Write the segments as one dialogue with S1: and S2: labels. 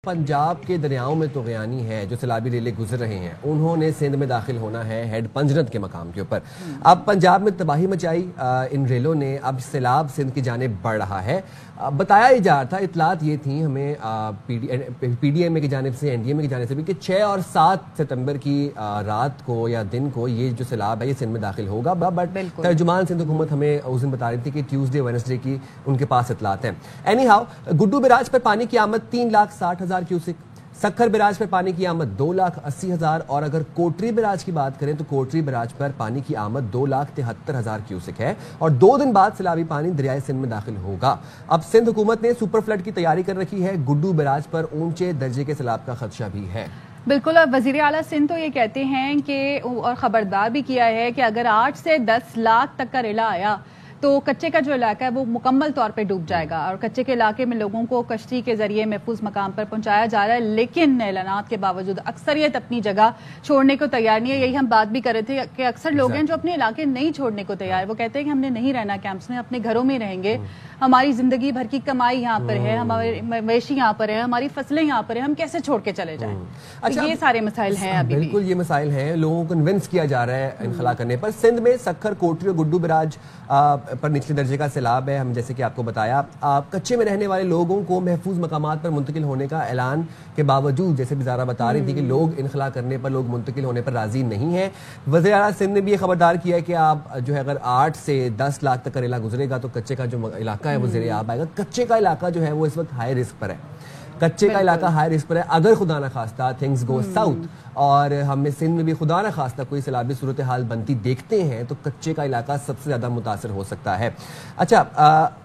S1: پنجاب کے دریاؤں میں طغیانی ہے جو سیلابی ریلے گزر رہے ہیں، انہوں نے سندھ میں داخل ہونا ہے ہیڈ پنجرت کے مقام کے اوپر۔ اب پنجاب میں تباہی مچائی ان ریلوں نے، اب سیلاب سندھ کی جانب بڑھ رہا ہے۔ بتایا ہی جا رہا تھا، اطلاعات یہ تھیں ہمیں پی ڈی ایم اے کی جانب سے، این ڈی ایم اے کی جانب سے بھی، کہ 6 اور 7 ستمبر کی رات کو یا دن کو یہ جو سیلاب ہے یہ سندھ میں داخل ہوگا۔ بٹ ترجمان سندھ حکومت ہمیں اس دن بتا رہی تھی کہ ٹیوزڈے وینسڈے کی ان کے پاس اطلاعات ہیں۔ اینی ہاؤ، گڈو بیراج پر پانی کی آمد 3,60,000 کیوسک، سکھر بیراج پر پانی کی آمد 2,80,000، اور اگر کوٹری بیراج کی بات کریں تو کوٹری بیراج پر پانی کی آمد 2,73,000 کیوسک ہے، اور 2 دن بعد سیلابی پانی دریائے سندھ میں داخل ہوگا۔ اب سندھ حکومت نے سپر فلڈ کی تیاری کر رکھی ہے، گڈو بیراج پر اونچے درجے کے سیلاب کا خدشہ بھی ہے۔
S2: بالکل، اب وزیر اعلیٰ سندھ تو یہ کہتے ہیں کہ، اور خبردار بھی کیا ہے کہ اگر 8 سے 10 لاکھ تک کا ریلا آیا تو کچے کا جو علاقہ ہے وہ مکمل طور پہ ڈوب جائے گا، اور کچے کے علاقے میں لوگوں کو کشتی کے ذریعے محفوظ مقام پر پہنچایا جا رہا ہے، لیکن اعلانات کے باوجود اکثریت اپنی جگہ چھوڑنے کو تیار نہیں ہے۔ یہی ہم بات بھی کر رہے تھے کہ اکثر لوگ ہیں جو اپنے علاقے نہیں چھوڑنے کو تیار، وہ کہتے ہیں کہ ہم نے نہیں رہنا کیمپس میں، اپنے گھروں میں رہیں گے، ہماری زندگی بھر کی کمائی یہاں پر ہے، ہمارے مویشی یہاں پر ہے، ہماری فصلیں یہاں پر ہیں، ہم کیسے چھوڑ کے چلے جائیں؟
S1: اچھا،
S2: یہ سارے مسائل ہیں ابھی بھی۔
S1: بالکل، یہ مسائل ہیں، لوگوں کو کنونس کیا جا رہا ہے انخلا کرنے پر۔ سندھ میں سکھر، کوٹری اور گڈو بیراج پر نچلے درجے کا سیلاب ہے، ہم جیسے کہ آپ کو بتایا۔ کچے میں رہنے والے لوگوں کو محفوظ مقامات پر منتقل ہونے کا اعلان کے باوجود، جیسے بھی زارا بتا رہی تھی کہ لوگ انخلا کرنے پر، لوگ منتقل ہونے پر راضی نہیں ہیں۔ وزیر اعلیٰ سندھ نے بھی یہ خبردار کیا ہے کہ آپ جو ہے اگر 8 سے 10 لاکھ تک کا ریلا گزرے گا تو کچے کا جو علاقہ ہے وہ زیر آب آئے گا۔ کچے کا علاقہ جو ہے وہ اس وقت ہائی رسک پر ہے، کچے کا علاقہ ہائی رسک پر ہے۔ اگر خدا نہ خواستہ تھنگز گو ساؤتھ اور ہمیں سندھ میں بھی خدا نہ خواستہ کوئی سیلابی صورتحال بنتی دیکھتے ہیں تو کچے کا علاقہ سب سے زیادہ متاثر ہو سکتا ہے۔ اچھا،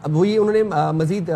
S1: وہی انہوں نے مزید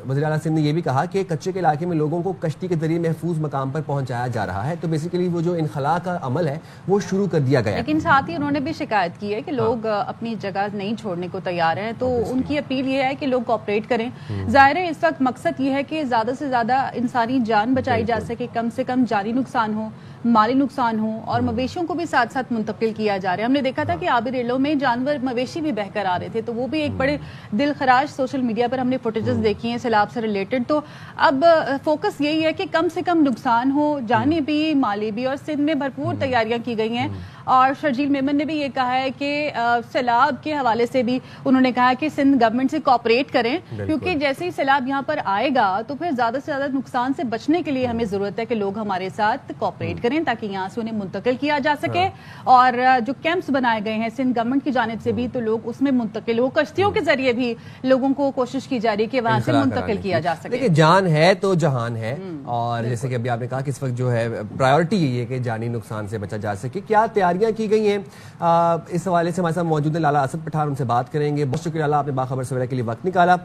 S1: وزیر اعلیٰ سندھ نے یہ بھی کہا کہ کچے کے علاقے میں لوگوں کو کشتی کے ذریعے محفوظ مقام پر پہنچایا جا رہا ہے، تو بیسیکلی وہ جو انخلا کا عمل ہے وہ شروع کر دیا گیا ہے۔
S2: لیکن ساتھ ہی انہوں نے بھی شکایت کی ہے کہ لوگ اپنی جگہ نہیں چھوڑنے کو تیار ہیں، تو ان کی اپیل یہ ہے کہ لوگ کوآپریٹ کریں۔ ظاہر ہے اس وقت مقصد یہ ہے کہ زیادہ سے زیادہ انسانی جان بچائی جا سکے، کم سے کم جانی نقصان ہو، مالی نقصان ہو، اور مویشیوں کو بھی ساتھ ساتھ منتقل کیا جا رہا ہے۔ ہم نے دیکھا تھا کہ آبی ریلوں میں جانور، مویشی بھی بہہ کر آ رہے تھے، تو وہ بھی ایک بڑے دل خراش سوشل میڈیا پر ہم نے فوٹیجز دیکھی ہیں سیلاب سے ریلیٹڈ۔ تو اب فوکس یہی ہے کہ کم سے کم نقصان ہو، جانی بھی مالی بھی، اور سندھ میں بھرپور تیاریاں کی گئی ہیں۔ اور شرجیل میمن نے بھی یہ کہا ہے کہ سیلاب کے حوالے سے بھی انہوں نے کہا کہ سندھ گورنمنٹ سے کوآپریٹ کریں، کیونکہ جیسے ہی سیلاب یہاں پر آئے گا تو پھر زیادہ سے زیادہ نقصان سے بچنے کے لیے ہمیں ضرورت ہے کہ لوگ ہمارے ساتھ کوآپریٹ کریں تاکہ یہاں سے انہیں منتقل کیا جا سکے، اور جو کیمپس بنائے گئے ہیں سندھ گورنمنٹ کی جانب سے بھی تو لوگ اس میں منتقل ہو، کشتیوں کے ذریعے بھی لوگوں کو کوشش کی جا رہی ہے کہ وہاں سے منتقل کیا جا سکے۔
S1: دیکھیں، جان ہے تو جہان ہے، اور جیسے کہ ابھی آپ نے کہا کہ اس وقت جو ہے پرائیورٹی یہی ہے کہ جانی نقصان سے بچا جا سکے۔ کیا تیاریاں کی گئی ہیں اس حوالے سے ہمارے ساتھ موجود ہیں لالا اسد پٹھان، ان سے بات کریں گے۔ بہت شکریہ لالا، آپ نے باخبر سویرا کے لیے وقت نکالا۔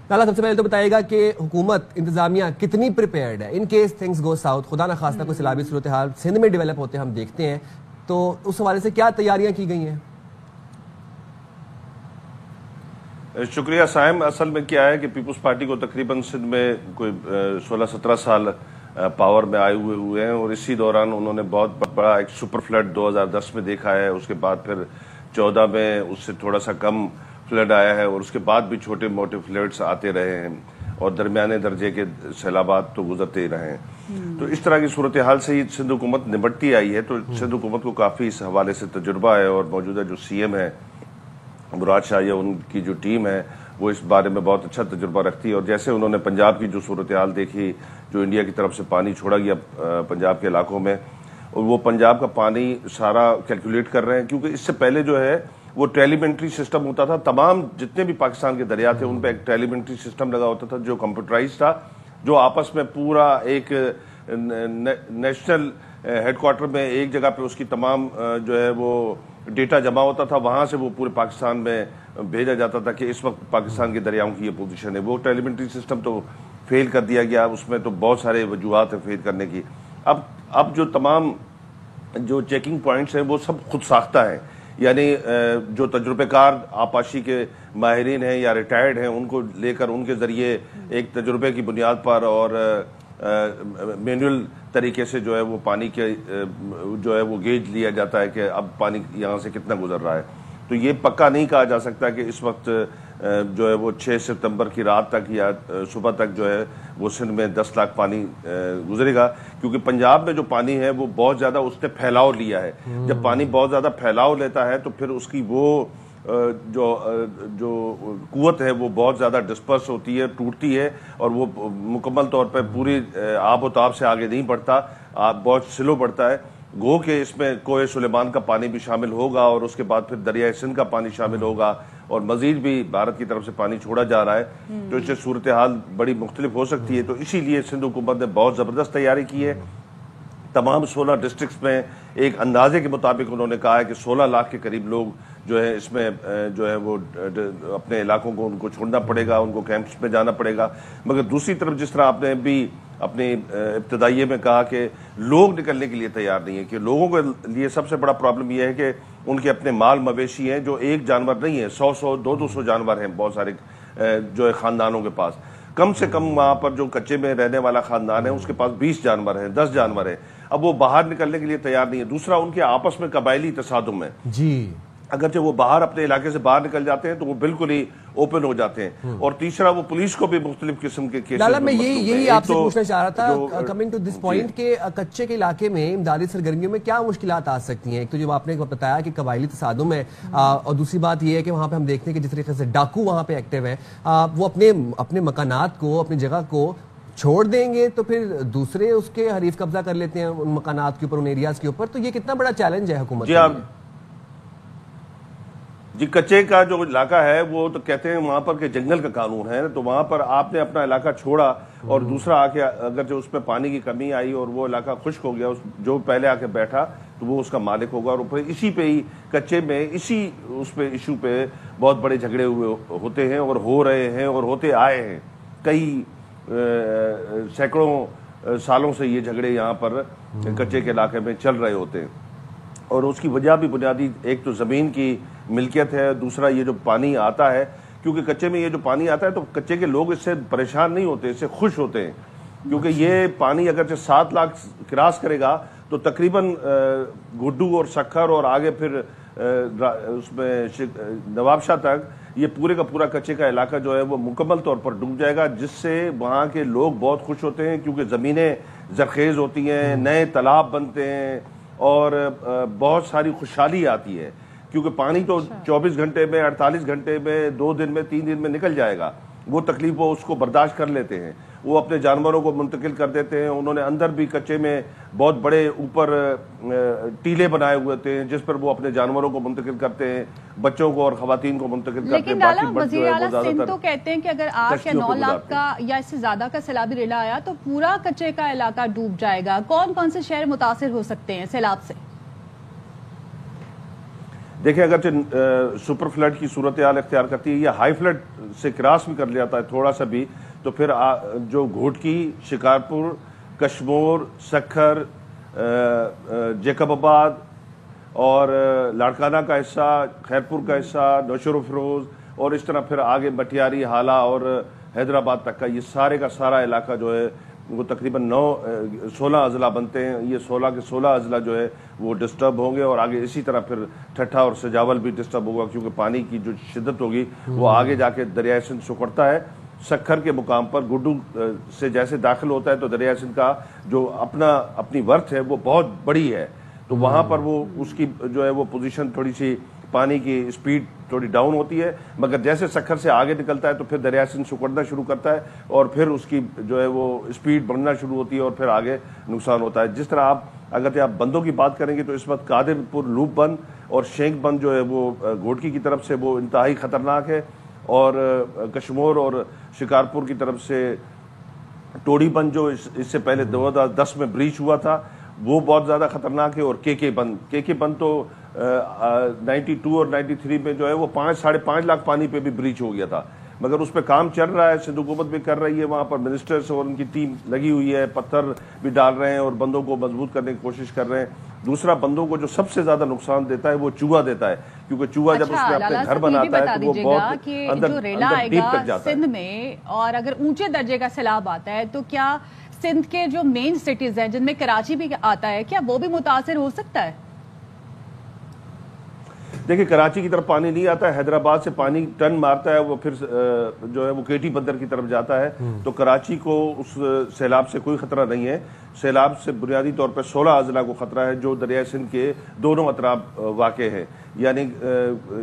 S1: لالا، سب سے پہلے تو بتائیے گا کہ حکومت، انتظامیہ کتنی پریپیئرڈ ہے in case things go south, خدا نہ خواستہ کوئی سیلابی صورتحال سندھ میں ڈیولپ ہوتے ہم دیکھتے ہیں، تو اس حوالے سے کیا تیاریاں کی گئی ہیں؟
S3: شکریہ سائم۔ اصل میں کیا ہے کہ پیپلز پارٹی کو تقریباً سندھ میں کوئی 16-17 سال پاور میں آئے ہوئے ہیں، اور اسی دوران انہوں نے بہت بڑا ایک سپر فلڈ 2010 میں دیکھا ہے، اس کے بعد پھر 14 میں اس سے تھوڑا سا کم فلڈ آیا ہے، اور اس کے بعد بھی چھوٹے موٹے فلڈز آتے رہے ہیں، اور درمیانے درجے کے سیلابات تو گزرتے ہی رہے ہیں۔ تو اس طرح کی صورتحال سے ہی سندھ حکومت نمٹتی آئی ہے، تو سندھ حکومت کو کافی اس حوالے سے تجربہ ہے، اور موجودہ جو سی ایم ہے مراد شاہ، یا ان کی جو ٹیم ہے وہ اس بارے میں بہت اچھا تجربہ رکھتی ہے۔ اور جیسے انہوں نے پنجاب کی جو صورتحال دیکھی، جو انڈیا کی طرف سے پانی چھوڑا گیا پنجاب کے علاقوں میں، اور وہ پنجاب کا پانی سارا کیلکولیٹ کر رہے ہیں، کیونکہ اس سے پہلے جو ہے وہ ٹیلیمنٹری سسٹم ہوتا تھا، تمام جتنے بھی پاکستان کے دریا تھے ان پہ ایک ٹیلیمنٹری سسٹم لگا ہوتا تھا جو کمپیوٹرائز تھا، جو آپس میں پورا ایک نیشنل ہیڈ کوارٹر میں ایک جگہ پہ اس کی تمام جو ہے وہ ڈیٹا جمع ہوتا تھا، وہاں سے وہ پورے پاکستان میں بھیجا جاتا تھا کہ اس وقت پاکستان کے دریاؤں کی یہ پوزیشن ہے۔ وہ ٹیلیمنٹری سسٹم تو فیل کر دیا گیا، اس میں تو بہت سارے وجوہات ہیں فیل کرنے کی۔ اب جو تمام جو چیکنگ پوائنٹس ہیں وہ سب خود ساختہ ہیں، یعنی جو تجربہ کار آبپاشی کے ماہرین ہیں یا ریٹائرڈ ہیں ان کو لے کر ان کے ذریعے ایک تجربے کی بنیاد پر اور مینول طریقے سے جو ہے وہ پانی کے جو ہے وہ گیج لیا جاتا ہے کہ اب پانی یہاں سے کتنا گزر رہا ہے۔ تو یہ پکا نہیں کہا جا سکتا کہ اس وقت جو ہے وہ 6 ستمبر کی رات تک یا صبح تک جو ہے وہ سندھ میں 10 لاکھ پانی گزرے گا، کیونکہ پنجاب میں جو پانی ہے وہ بہت زیادہ اس نے پھیلاؤ لیا ہے. جب پانی بہت زیادہ پھیلاؤ لیتا ہے تو پھر اس کی وہ جو قوت ہے وہ بہت زیادہ ڈسپرس ہوتی ہے، ٹوٹتی ہے، اور وہ مکمل طور پہ پوری آب و تاب سے آگے نہیں بڑھتا، بہت سلو بڑھتا ہے. گو کہ اس میں کوہ سلیمان کا پانی بھی شامل ہوگا، اور اس کے بعد پھر دریائے سندھ کا پانی شامل ہوگا، اور مزید بھی بھارت کی طرف سے پانی چھوڑا جا رہا ہے. تو اس سے صورتحال بڑی مختلف ہو سکتی ہے. تو اسی لیے سندھ حکومت نے بہت زبردست تیاری کی ہے. تمام 16 ڈسٹرکٹس میں ایک اندازے کے مطابق انہوں نے کہا ہے کہ 16 لاکھ کے قریب لوگ جو ہے اس میں جو ہے وہ اپنے علاقوں کو ان کو چھوڑنا پڑے گا، ان کو کیمپس میں جانا پڑے گا. مگر دوسری طرف جس طرح آپ نے بھی اپنی ابتدائیے میں کہا کہ لوگ نکلنے کے لیے تیار نہیں ہے، کہ لوگوں کے لیے سب سے بڑا پرابلم یہ ہے کہ ان کے اپنے مال مویشی ہیں جو ایک جانور نہیں ہے، 100 200 جانور ہیں بہت سارے جو ہے خاندانوں کے پاس. کم سے کم وہاں پر جو کچے میں رہنے والا خاندان ہے اس کے پاس 20 جانور ہیں، 10 جانور ہیں. اب وہ باہر نکلنے کے لیے تیار نہیں ہے. دوسرا ان کے آپس میں قبائلی تصادم ہے.
S1: جی
S3: اگرچہ وہ باہر اپنے علاقے سے باہر نکل جاتے ہیں تو وہ بالکل ہی اوپن ہو جاتے ہیں. اور تیسرا وہ پولیس کو بھی مختلف قسم کے کیسز
S1: لالا میں یہی آپ سے پوچھنا چاہ رہا تھا کمنگ ٹو دس پوائنٹ کہ کچے کے علاقے میں امدادی سرگرمیوں میں کیا مشکلات آ سکتی ہیں. ایک تو جو آپ نے بتایا کہ قبائلی تصادم ہے، اور دوسری بات یہ ہے کہ وہاں پہ ہم دیکھتے ہیں کہ جس طریقے سے ڈاکو وہاں پہ ایکٹیو ہیں، وہ اپنے مکانات کو، اپنی جگہ کو چھوڑ دیں گے تو پھر دوسرے اس کے حریف قبضہ کر لیتے ہیں ان مکانات کے اوپر، ان ایریاز کے اوپر. تو یہ کتنا بڑا چیلنج ہے حکومت کے لیے؟
S3: جی کچے کا جو علاقہ ہے وہ تو کہتے ہیں وہاں پر کہ جنگل کا قانون ہے. تو وہاں پر آپ نے اپنا علاقہ چھوڑا اور دوسرا آ کے اگر جو اس میں پانی کی کمی آئی اور وہ علاقہ خشک ہو گیا، جو پہلے آ کے بیٹھا تو وہ اس کا مالک ہوگا. اور پھر اسی پہ ہی کچے میں اسی اس پہ ایشو پہ بہت بڑے جھگڑے ہوئے ہوتے ہیں اور ہو رہے ہیں اور ہوتے آئے ہیں. کئی سینکڑوں سالوں سے یہ جھگڑے یہاں پر کچے کے علاقے میں چل رہے ہوتے ہیں. اور اس کی وجہ بھی بنیادی ایک تو زمین کی ملکیت ہے، دوسرا یہ جو پانی آتا ہے، کیونکہ کچے میں یہ جو پانی آتا ہے تو کچے کے لوگ اس سے پریشان نہیں ہوتے، اس سے خوش ہوتے ہیں. کیونکہ یہ پانی اگرچہ 7 لاکھ کراس کرے گا تو تقریباً گڈو اور سکھر اور آگے پھر اس میں نواب شاہ تک یہ پورے کا پورا کچے کا علاقہ جو ہے وہ مکمل طور پر ڈوب جائے گا، جس سے وہاں کے لوگ بہت خوش ہوتے ہیں کیونکہ زمینیں زرخیز ہوتی ہیں، نئے تالاب بنتے ہیں اور بہت ساری خوشحالی آتی ہے. کیونکہ پانی تو 24 گھنٹے میں، 48 گھنٹے میں، 2 دن میں، 3 دن میں نکل جائے گا. وہ تکلیف وہ اس کو برداشت کر لیتے ہیں، وہ اپنے جانوروں کو منتقل کر دیتے ہیں. انہوں نے اندر بھی کچے میں بہت بڑے اوپر ٹیلے بنائے ہوئے تھے جس پر وہ اپنے جانوروں کو منتقل کرتے ہیں، بچوں کو اور خواتین کو منتقل کرتے ہیں.
S2: لیکن ڈالا وزیر اعلیٰ سندھ تو کہتے ہیں کہ اگر 8 یا 9 لاکھ کا یا اس سے زیادہ کا سیلابی ریلا آیا تو پورا کچے کا علاقہ ڈوب جائے گا. کون کون سے شہر متاثر ہو سکتے ہیں سیلاب سے؟
S3: دیکھیں اگرچہ سپر فلڈ کی صورتحال اختیار کرتی ہے یا ہائی فلڈ سے کراس بھی کر جاتا ہے تھوڑا سا بھی، تو پھر جو گھوٹکی، شکارپور، کشمور، سکھر، جیکب آباد اور لاڑکانہ کا حصہ، خیرپور کا حصہ، نوشہر و فیروز اور اس طرح پھر آگے مٹیاری، حالہ اور حیدرآباد تک کا یہ سارے کا سارا علاقہ جو ہے وہ تقریباً 16 اضلاع بنتے ہیں. یہ 16 کے 16 اضلاع جو ہے وہ ڈسٹرب ہوں گے اور آگے اسی طرح پھر ٹھٹھا اور سجاول بھی ڈسٹرب ہوگا کیونکہ پانی کی جو شدت ہوگی وہ آگے جا کے دریائے سندھ سکڑتا ہے. سکھر کے مقام پر گڈو سے جیسے داخل ہوتا ہے تو دریائے سندھ کا جو اپنی ورتھ ہے وہ بہت بڑی ہے. تو وہاں پر وہ اس کی جو ہے وہ پوزیشن تھوڑی سی پانی کی اسپیڈ تھوڑی ڈاؤن ہوتی ہے، مگر جیسے سکھر سے آگے نکلتا ہے تو پھر دریائے سندھ سکڑنا شروع کرتا ہے اور پھر اس کی جو ہے وہ اسپیڈ بڑھنا شروع ہوتی ہے اور پھر آگے نقصان ہوتا ہے. جس طرح اگر آپ بندوں کی بات کریں گے تو اس وقت قادر پور لوپ بند اور شینک بند جو ہے وہ گھوٹکی کی طرف سے وہ انتہائی خطرناک ہے، اور کشمور اور شکارپور کی طرف سے ٹوڑی بند جو اس سے پہلے 2010 میں بریچ ہوا تھا وہ بہت زیادہ خطرناک ہے. اور کے بند تو 92 اور 93 میں جو ہے وہ 5.5 لاکھ پانی پہ بھی بریچ ہو گیا تھا، مگر اس پہ کام چل رہا ہے. سندھ حکومت بھی کر رہی ہے، وہاں پر منسٹرز اور ان کی ٹیم لگی ہوئی ہے، پتھر بھی ڈال رہے ہیں اور بندوں کو مضبوط کرنے کی کوشش کر رہے ہیں. دوسرا بندوں کو جو سب سے زیادہ نقصان دیتا ہے وہ چوہا دیتا ہے، کیونکہ چوہا جب اس میں اپنے گھر بناتا ہے تو وہ بہت اندر ڈیپ تک جاتا ہے.
S2: سندھ میں اور اگر اونچے درجے کا سیلاب آتا ہے تو کیا سندھ کے جو مین سٹیز ہیں جن میں کراچی بھی آتا ہے کیا وہ بھی متاثر ہو سکتا ہے؟
S3: دیکھیں کراچی کی طرف پانی نہیں آتا ہے، حیدرآباد سے پانی ٹن مارتا ہے، وہ پھر جو ہے وہ کیٹی بندر کی طرف جاتا ہے، تو کراچی کو اس سیلاب سے کوئی خطرہ نہیں ہے۔ سیلاب سے بنیادی طور پر 16 اضلاع کو خطرہ ہے جو دریائے سندھ کے دونوں اطراف واقع ہے، یعنی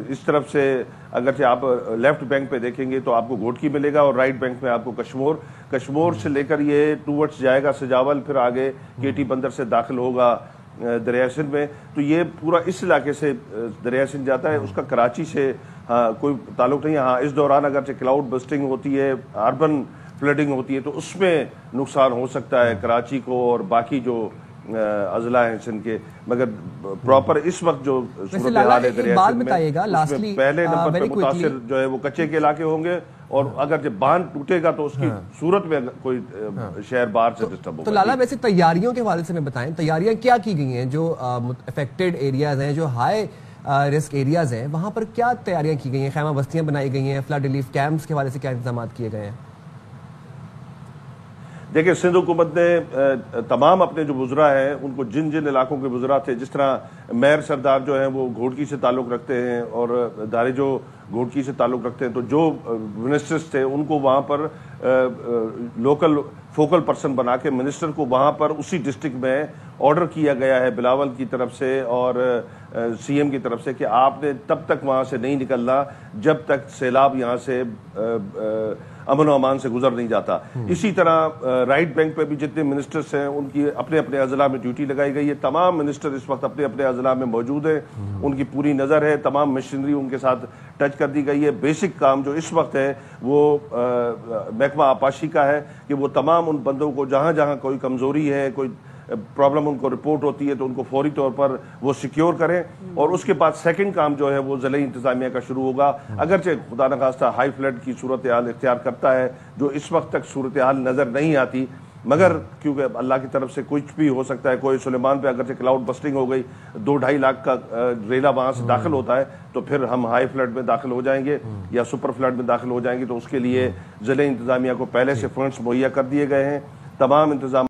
S3: اس طرف سے اگرچہ آپ لیفٹ بینک پہ دیکھیں گے تو آپ کو گھوٹکی ملے گا، اور رائٹ بینک میں آپ کو کشمور سے لے کر یہ ٹوورڈز جائے گا سجاول، پھر آگے کیٹی بندر سے داخل ہوگا دریائے سندھ میں، تو یہ پورا اس علاقے سے دریائے سندھ جاتا ہے، اس کا کراچی سے کوئی تعلق نہیں ہے۔ ہاں اس دوران اگرچہ کلاؤڈ بسٹنگ ہوتی ہے، اربن فلڈنگ ہوتی ہے، تو اس میں نقصان ہو سکتا ہے کراچی کو اور باقی جو اضلاع ہیں سندھ کے، مگر پراپر اس وقت جو صورتحال ہے دریائے سندھ میں، اس میں پہلے نمبر پہ متاثر جو ہے وہ کچے کے علاقے ہوں گے، اور اگر جب باندھ ٹوٹے گا تو اس کی صورت میں کوئی شہر باہر سے ڈسٹرب ہوگا۔
S1: تو لالا ویسے تیاریوں کے حوالے سے میں بتائیں، تیاریاں کیا کی گئی ہیں جو افیکٹڈ ایریاز ہیں، جو ہائی رسک ایریاز ہیں، وہاں پر کیا تیاریاں کی گئی ہیں؟ خیمہ بستیاں بنائی گئی ہیں، فلڈ ریلیف کیمپس کے حوالے سے کیا انتظامات کیے گئے ہیں؟
S3: دیکھیں سندھ حکومت نے تمام اپنے جو وزراء ہیں ان کو جن علاقوں کے وزراء تھے، جس طرح میئر سردار جو ہیں وہ گھوٹکی سے تعلق رکھتے ہیں اور دارے جو گھوٹکی سے تعلق رکھتے ہیں، تو جو منسٹرز تھے ان کو وہاں پر لوکل فوکل پرسن بنا کے منسٹر کو وہاں پر اسی ڈسٹرکٹ میں آرڈر کیا گیا ہے بلاول کی طرف سے اور سی ایم کی طرف سے کہ آپ نے تب تک وہاں سے نہیں نکلنا جب تک سیلاب یہاں سے امن و امان سے گزر نہیں جاتا۔ اسی طرح رائٹ بینک پہ بھی جتنے منسٹرز ہیں ان کی اپنے اپنے اضلاع میں ڈیوٹی لگائی گئی ہے، تمام منسٹر اس وقت اپنے اپنے اضلاع میں موجود ہیں، ان کی پوری نظر ہے، تمام مشینری ان کے ساتھ ٹچ کر دی گئی ہے۔ بیسک کام جو اس وقت ہے وہ محکمہ آبپاشی کا ہے کہ وہ تمام ان بندوں کو جہاں جہاں کوئی کمزوری ہے، کوئی پرابلم ان کو رپورٹ ہوتی ہے تو ان کو فوری طور پر وہ سیکیور کریں، اور اس کے بعد سیکنڈ کام جو ہے وہ ضلعی انتظامیہ کا شروع ہوگا۔ اگرچہ خدا نخواستہ ہائی فلڈ کی صورتحال اختیار کرتا ہے جو اس وقت تک صورتحال نظر نہیں آتی، مگر کیونکہ اللہ کی طرف سے کچھ بھی ہو سکتا ہے، کوئی سلیمان پہ اگرچہ کلاؤڈ بسٹنگ ہو گئی، 2-2.5 لاکھ کا ریلا وہاں سے داخل ہوتا ہے، تو پھر ہم ہائی فلڈ میں داخل ہو جائیں گے یا سپر فلڈ میں داخل ہو جائیں گے، تو اس کے لیے ضلعی انتظامیہ کو پہلے سے فنڈز مہیا کر دیے گئے ہیں، تمام انتظام